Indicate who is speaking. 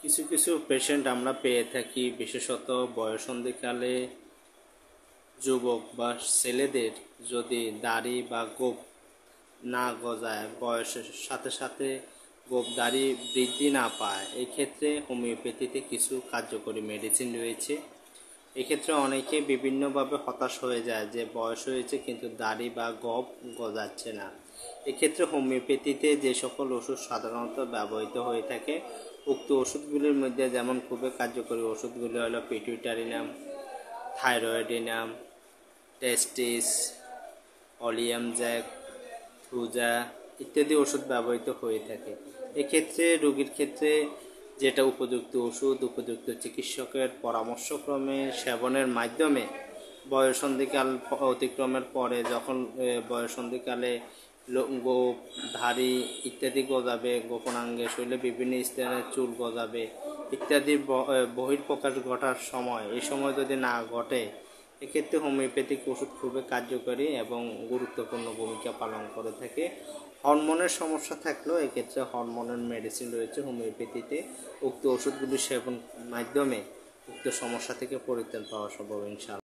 Speaker 1: কিছু কিছু পেশেন্ট আমরা পেয়ে থাকি, বিশেষত বয়ঃসন্ধিকালে যুবক বা ছেলেদের যদি দাড়ি বা গোঁফ না গজায়, বয়সের সাথে সাথে গোঁফ দাড়ি বৃদ্ধি না পায়, এক্ষেত্রে হোমিওপ্যাথিতে কিছু কার্যকরী মেডিসিন রয়েছে। এক্ষেত্রে অনেকে বিভিন্নভাবে হতাশ হয়ে যায় যে বয়স হয়েছে কিন্তু দাড়ি বা গোঁফ গজাচ্ছে না। এক্ষেত্রে হোমিওপ্যাথিতে যে সকল ওষুধ সাধারণত ব্যবহৃত হয়ে থাকে, উক্ত ওষুধগুলির মধ্যে যেমন খুবই কার্যকরী ওষুধগুলি হলো পিটুইটারিনাম, থাইরয়েডিনাম, টেস্টিস, অলিয়াম জ্যাক, থ্রুজা ইত্যাদি ওষুধ ব্যবহৃত হয়ে থাকে। এক্ষেত্রে রোগীর ক্ষেত্রে যেটা উপযুক্ত ওষুধ উপযুক্ত চিকিৎসকের পরামর্শক্রমে সেবনের মাধ্যমে বয়ঃসন্ধিকাল অতিক্রমের পরে যখন বয়ঃসন্ধিকালে গোঁফ, দাড়ি ইত্যাদি গজাবে, গোপনাঙ্গে শরীরে বিভিন্ন স্থানে চুল গজাবে ইত্যাদি বহিঃপ্রকাশ ঘটার সময়, এই সময় যদি না ঘটে, এক্ষেত্রে হোমিওপ্যাথিক ওষুধ খুবই কার্যকরী এবং গুরুত্বপূর্ণ ভূমিকা পালন করে থাকে। হরমোনের সমস্যা থাকলেও এক্ষেত্রে হরমোনের মেডিসিন রয়েছে হোমিওপ্যাথিতে। উক্ত ওষুধগুলি সেবন মাধ্যমে উক্ত সমস্যা থেকে পরিত্রাণ পাওয়া সম্ভব ইনশাআল্লাহ।